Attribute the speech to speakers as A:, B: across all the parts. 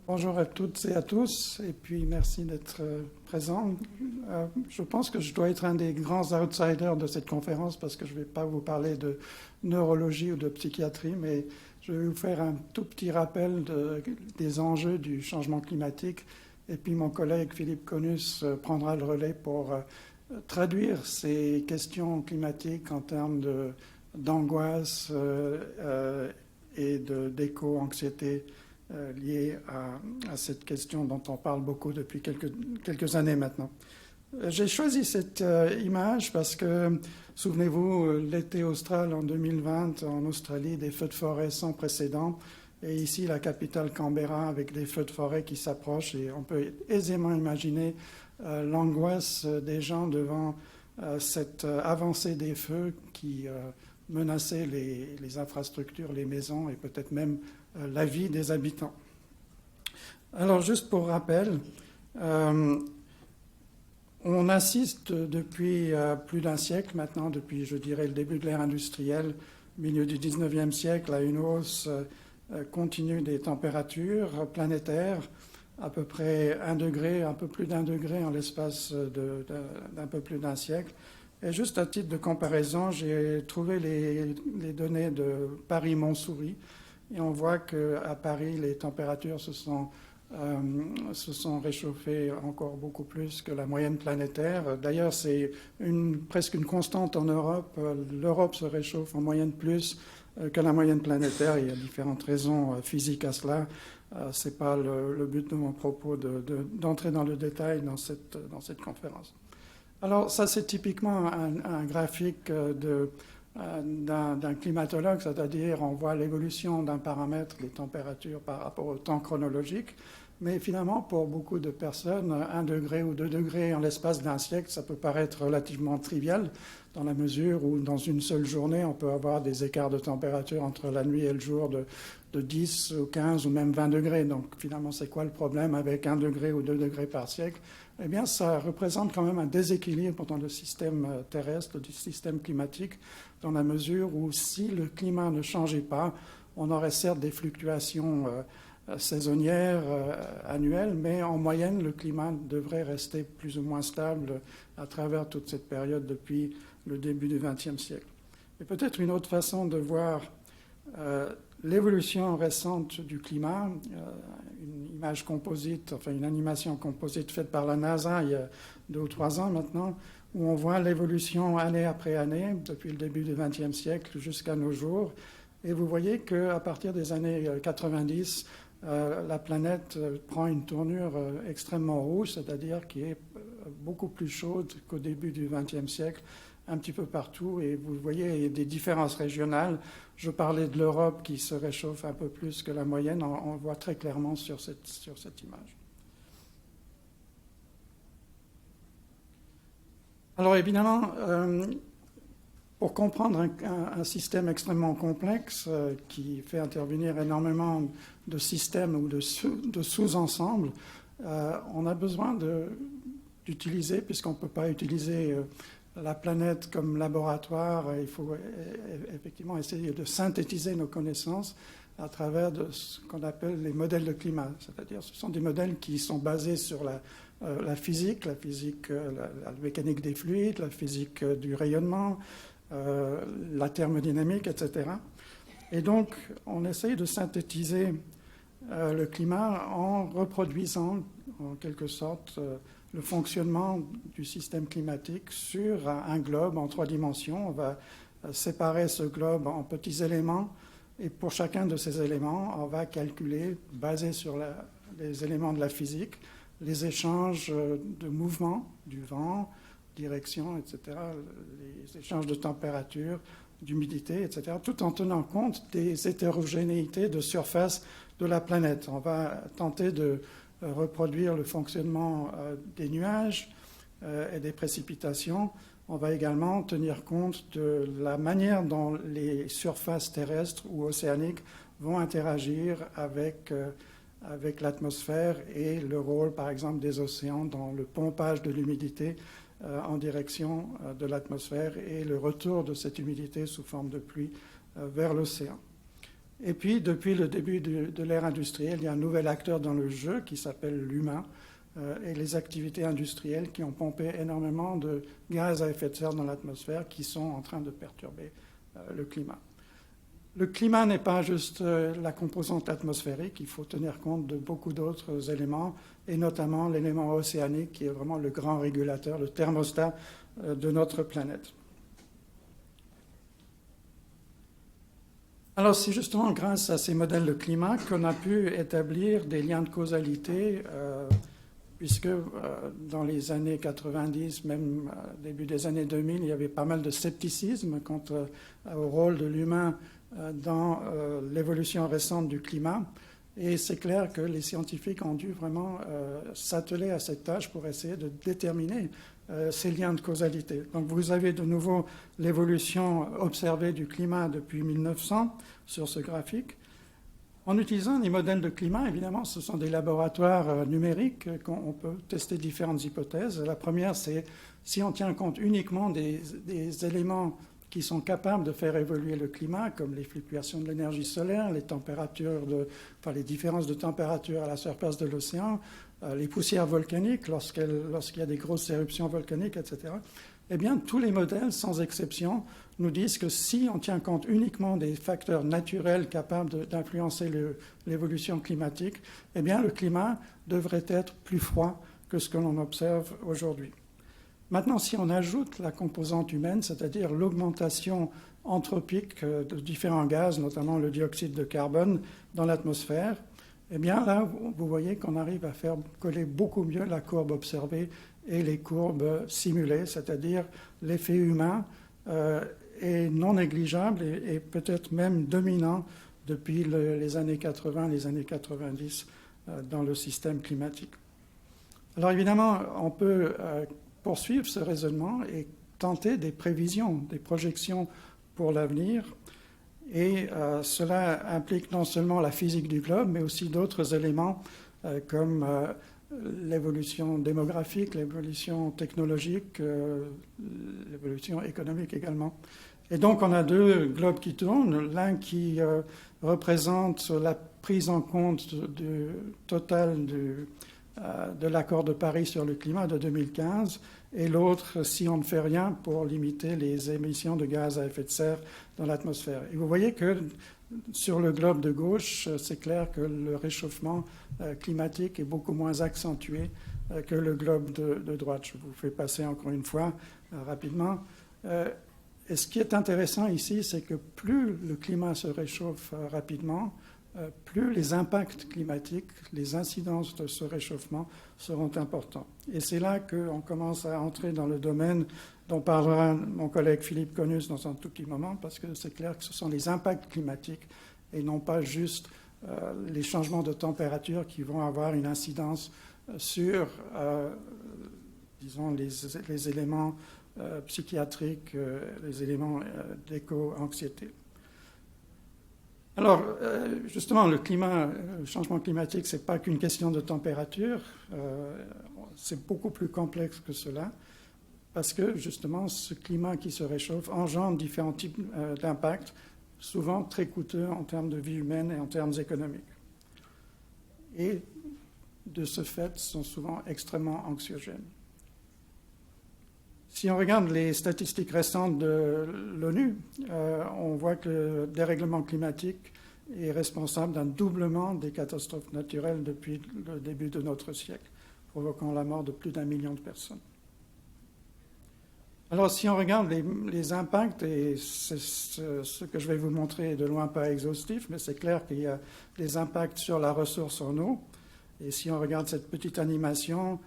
A: Bonjour à toutes et à tous, et puis merci d'être présents. Je pense que je dois être un des grands outsiders de cette conférence parce que je ne vais pas vous parler de neurologie ou de psychiatrie, mais je vais vous faire un tout petit rappel des enjeux du changement climatique. Et puis mon collègue Philippe Conus prendra le relais pour traduire ces questions climatiques en termes d'angoisse et d'éco-anxiété liées à cette question dont on parle beaucoup depuis quelques années maintenant. J'ai choisi cette image parce que, souvenez-vous, l'été austral en 2020 en Australie, des feux de forêt sans précédent, et ici la capitale Canberra avec des feux de forêt qui s'approchent, et on peut aisément imaginer l'angoisse des gens devant cette avancée des feux qui menaçait les infrastructures, les maisons et peut-être même la vie des habitants. Alors, juste pour rappel, on assiste depuis plus d'un siècle maintenant, depuis, je dirais, le début de l'ère industrielle, milieu du 19e siècle, à une hausse continue des températures planétaires, à peu près 1 degré, un peu plus d'1 degré en l'espace d'un peu plus d'un siècle. Et juste à titre de comparaison, j'ai trouvé les données de Paris-Montsouris. Et on voit qu'à Paris, les températures se sont réchauffées encore beaucoup plus que la moyenne planétaire. D'ailleurs, c'est presque une constante en Europe. L'Europe se réchauffe en moyenne plus que la moyenne planétaire. Il y a différentes raisons physiques à cela. Ce n'est pas le but de mon propos d'entrer dans le détail dans cette conférence. Alors ça, c'est typiquement un graphique d'un climatologue, c'est-à-dire on voit l'évolution d'un paramètre, les températures par rapport au temps chronologique, mais finalement pour beaucoup de personnes, 1 degré ou 2 degrés en l'espace d'un siècle, ça peut paraître relativement trivial, dans la mesure où dans une seule journée, on peut avoir des écarts de température entre la nuit et le jour de 10 ou 15 ou même 20 degrés. Donc finalement, c'est quoi le problème avec 1 degré ou 2 degrés par siècle? Eh bien, ça représente quand même un déséquilibre dans le système terrestre, du système climatique, dans la mesure où si le climat ne changeait pas, on aurait certes des fluctuations saisonnières, annuelles, mais en moyenne, le climat devrait rester plus ou moins stable à travers toute cette période depuis le début du XXe siècle. Et peut-être une autre façon de voir l'évolution récente du climat, une image composite, enfin une animation composite faite par la NASA il y a 2 ou 3 ans maintenant, où on voit l'évolution année après année, depuis le début du XXe siècle jusqu'à nos jours. Et vous voyez qu'à partir des années 90, la planète prend une tournure extrêmement rouge, c'est-à-dire qui est beaucoup plus chaude qu'au début du XXe siècle, un petit peu partout, et vous voyez, il y a des différences régionales. Je parlais de l'Europe qui se réchauffe un peu plus que la moyenne, on le voit très clairement sur cette image. Alors évidemment, pour comprendre un système extrêmement complexe qui fait intervenir énormément de systèmes ou de sous-ensembles, on a besoin d'utiliser, puisqu'on ne peut pas utiliser la planète comme laboratoire, il faut effectivement essayer de synthétiser nos connaissances à travers de ce qu'on appelle les modèles de climat. C'est-à-dire ce sont des modèles qui sont basés sur la physique, la mécanique des fluides, la physique du rayonnement, la thermodynamique, etc. Et donc, on essaye de synthétiser le climat en reproduisant, en quelque sorte, le fonctionnement du système climatique sur un globe en 3 dimensions. On va séparer ce globe en petits éléments et pour chacun de ces éléments, on va calculer, basé sur les éléments de la physique, les échanges de mouvement, du vent, direction, etc., les échanges de température, d'humidité, etc., tout en tenant compte des hétérogénéités de surface de la planète. On va tenter de reproduire le fonctionnement des nuages et des précipitations. On va également tenir compte de la manière dont les surfaces terrestres ou océaniques vont interagir avec l'atmosphère et le rôle, par exemple, des océans dans le pompage de l'humidité en direction de l'atmosphère et le retour de cette humidité sous forme de pluie vers l'océan. Et puis, depuis le début de l'ère industrielle, il y a un nouvel acteur dans le jeu qui s'appelle l'humain et les activités industrielles qui ont pompé énormément de gaz à effet de serre dans l'atmosphère qui sont en train de perturber le climat. Le climat n'est pas juste la composante atmosphérique, il faut tenir compte de beaucoup d'autres éléments, et notamment l'élément océanique qui est vraiment le grand régulateur, le thermostat de notre planète. Alors c'est justement grâce à ces modèles de climat qu'on a pu établir des liens de causalité, puisque dans les années 90, même début des années 2000, il y avait pas mal de scepticisme quant au rôle de l'humain dans l'évolution récente du climat. Et c'est clair que les scientifiques ont dû vraiment s'atteler à cette tâche pour essayer de déterminer ces liens de causalité. Donc vous avez de nouveau l'évolution observée du climat depuis 1900 sur ce graphique. En utilisant des modèles de climat, évidemment, ce sont des laboratoires numériques qu'on peut tester différentes hypothèses. La première, c'est si on tient compte uniquement des éléments qui sont capables de faire évoluer le climat, comme les fluctuations de l'énergie solaire, les différences de température à la surface de l'océan, les poussières volcaniques lorsqu'il y a des grosses éruptions volcaniques, etc. Eh bien, tous les modèles, sans exception, nous disent que si on tient compte uniquement des facteurs naturels capables d'influencer l'évolution climatique, eh bien, le climat devrait être plus froid que ce que l'on observe aujourd'hui. Maintenant, si on ajoute la composante humaine, c'est-à-dire l'augmentation anthropique de différents gaz, notamment le dioxyde de carbone, dans l'atmosphère, eh bien là, vous voyez qu'on arrive à faire coller beaucoup mieux la courbe observée et les courbes simulées, c'est-à-dire l'effet humain est non négligeable et peut-être même dominant depuis les années 80, les années 90 dans le système climatique. Alors évidemment, on peut poursuivre ce raisonnement et tenter des prévisions, des projections pour l'avenir. Et cela implique non seulement la physique du globe, mais aussi d'autres éléments comme l'évolution démographique, l'évolution technologique, l'évolution économique également. Et donc on a deux globes qui tournent, l'un qui représente la prise en compte du total de l'accord de Paris sur le climat de 2015, et l'autre si on ne fait rien pour limiter les émissions de gaz à effet de serre dans l'atmosphère. Et vous voyez que sur le globe de gauche, c'est clair que le réchauffement climatique est beaucoup moins accentué que le globe de droite. Je vous fais passer encore une fois rapidement. Et ce qui est intéressant ici, c'est que plus le climat se réchauffe rapidement, plus les impacts climatiques, les incidences de ce réchauffement seront importants. Et c'est là qu'on commence à entrer dans le domaine dont parlera mon collègue Philippe Conus dans un tout petit moment, parce que c'est clair que ce sont les impacts climatiques et non pas juste les changements de température qui vont avoir une incidence sur, disons, les éléments psychiatriques, les éléments d'éco-anxiété. Alors, justement, le changement climatique, ce n'est pas qu'une question de température, c'est beaucoup plus complexe que cela, parce que, justement, ce climat qui se réchauffe engendre différents types d'impacts, souvent très coûteux en termes de vie humaine et en termes économiques. Et, de ce fait, sont souvent extrêmement anxiogènes. Si on regarde les statistiques récentes de l'ONU, on voit que le dérèglement climatique est responsable d'un doublement des catastrophes naturelles depuis le début de notre siècle, provoquant la mort de plus d'1 million de personnes. Alors, si on regarde les impacts, et c'est ce que je vais vous montrer est de loin pas exhaustif, mais c'est clair qu'il y a des impacts sur la ressource en eau. Et si on regarde cette petite animation,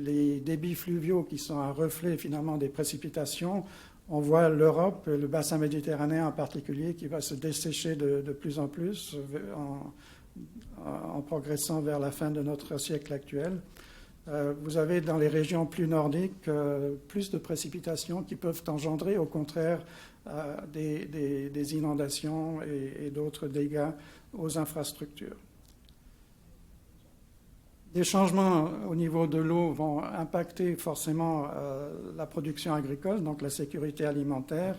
A: les débits fluviaux qui sont un reflet finalement des précipitations, on voit l'Europe, le bassin méditerranéen en particulier, qui va se dessécher de plus en plus en progressant vers la fin de notre siècle actuel. Vous avez dans les régions plus nordiques plus de précipitations qui peuvent engendrer au contraire des inondations et d'autres dégâts aux infrastructures. Des changements au niveau de l'eau vont impacter forcément la production agricole, donc la sécurité alimentaire.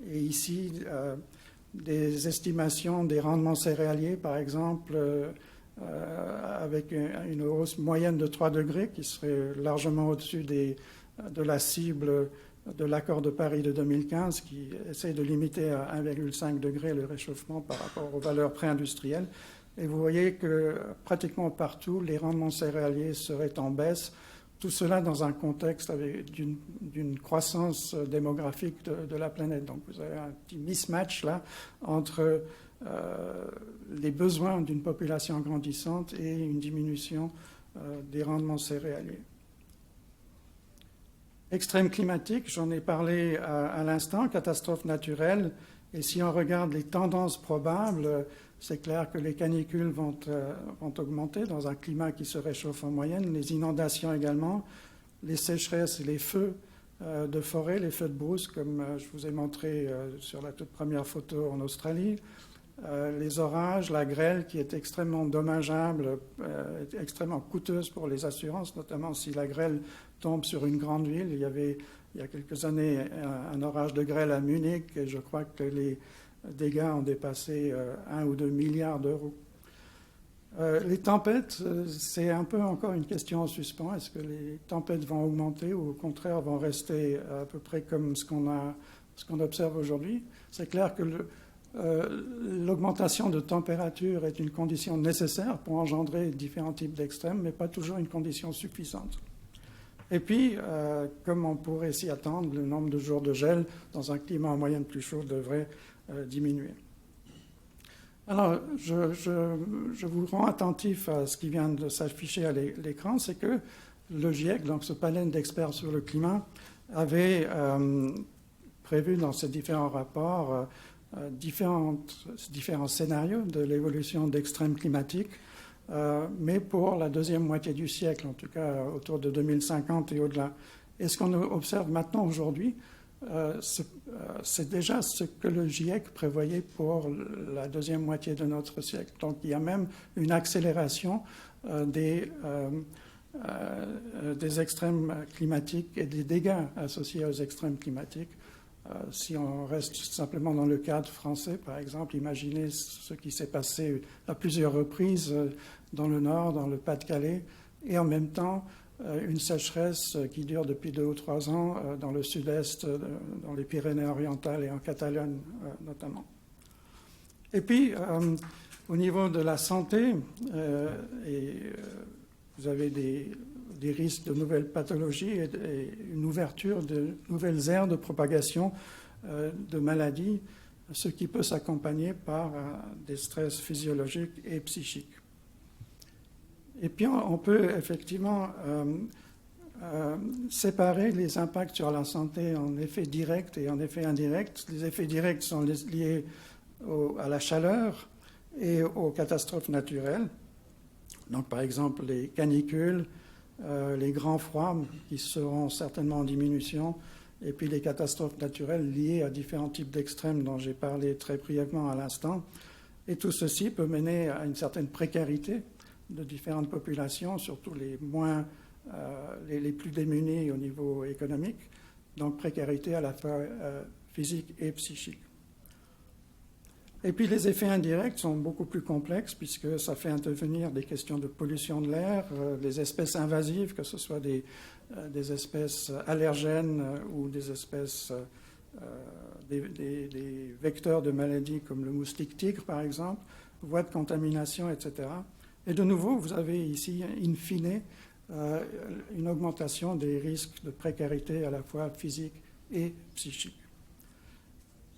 A: Et ici, des estimations des rendements céréaliers, par exemple, avec une hausse moyenne de 3 degrés, qui serait largement au-dessus de la cible de l'accord de Paris de 2015, qui essaie de limiter à 1,5 degré le réchauffement par rapport aux valeurs préindustrielles. Et vous voyez que pratiquement partout, les rendements céréaliers seraient en baisse. Tout cela dans un contexte d'une croissance démographique de la planète. Donc vous avez un petit mismatch là entre les besoins d'une population grandissante et une diminution des rendements céréaliers. Extrême climatique, j'en ai parlé à l'instant, catastrophe naturelle. Et si on regarde les tendances probables, c'est clair que les canicules vont augmenter dans un climat qui se réchauffe en moyenne, les inondations également, les sécheresses et les feux de forêt, les feux de brousse, comme je vous ai montré sur la toute première photo en Australie, les orages, la grêle qui est extrêmement dommageable, extrêmement coûteuse pour les assurances, notamment si la grêle tombe sur une grande ville. Il y a quelques années un orage de grêle à Munich et je crois que les dégâts ont dépassé 1 ou 2 milliards d'euros. Les tempêtes, c'est un peu encore une question en suspens. Est-ce que les tempêtes vont augmenter ou au contraire vont rester à peu près comme ce qu'on observe aujourd'hui? C'est clair que l'augmentation de température est une condition nécessaire pour engendrer différents types d'extrêmes, mais pas toujours une condition suffisante. Et puis, comme on pourrait s'y attendre, le nombre de jours de gel dans un climat en moyenne plus chaud devrait diminuer. Alors, je vous rends attentif à ce qui vient de s'afficher à l'écran, c'est que le GIEC, donc ce panel d'experts sur le climat, avait prévu dans ses différents rapports différents scénarios de l'évolution d'extrêmes climatiques, mais pour la deuxième moitié du siècle, en tout cas autour de 2050 et au-delà. Et ce qu'on observe maintenant aujourd'hui, c'est déjà ce que le GIEC prévoyait pour la deuxième moitié de notre siècle. Donc il y a même une accélération des extrêmes climatiques et des dégâts associés aux extrêmes climatiques. Si on reste simplement dans le cadre français, par exemple, imaginez ce qui s'est passé à plusieurs reprises dans le Nord, dans le Pas-de-Calais, et en même temps une sécheresse qui dure depuis 2 ou 3 ans dans le sud-est, dans les Pyrénées-Orientales et en Catalogne notamment. Et puis, au niveau de la santé, vous avez des risques de nouvelles pathologies et une ouverture de nouvelles aires de propagation de maladies, ce qui peut s'accompagner par des stress physiologiques et psychiques. Et puis on peut effectivement séparer les impacts sur la santé en effets directs et en effets indirects. Les effets directs sont liés à la chaleur et aux catastrophes naturelles. Donc par exemple les canicules, les grands froids qui seront certainement en diminution, et puis les catastrophes naturelles liées à différents types d'extrêmes dont j'ai parlé très brièvement à l'instant. Et tout ceci peut mener à une certaine précarité de différentes populations, surtout les plus démunies au niveau économique, donc précarité à la fois physique et psychique. Et puis les effets indirects sont beaucoup plus complexes puisque ça fait intervenir des questions de pollution de l'air, des espèces invasives, que ce soit des espèces allergènes ou des espèces, des vecteurs de maladies comme le moustique tigre par exemple, voies de contamination, etc. Et de nouveau, vous avez ici, in fine, une augmentation des risques de précarité à la fois physique et psychique.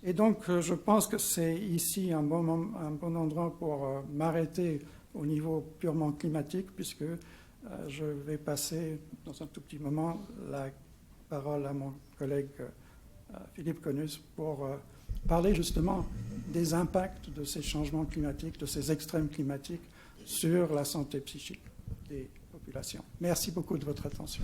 A: Et donc, je pense que c'est ici un bon endroit pour m'arrêter au niveau purement climatique, puisque je vais passer dans un tout petit moment la parole à mon collègue Philippe Conus pour parler justement des impacts de ces changements climatiques, de ces extrêmes climatiques sur la santé psychique des populations. Merci beaucoup de votre attention.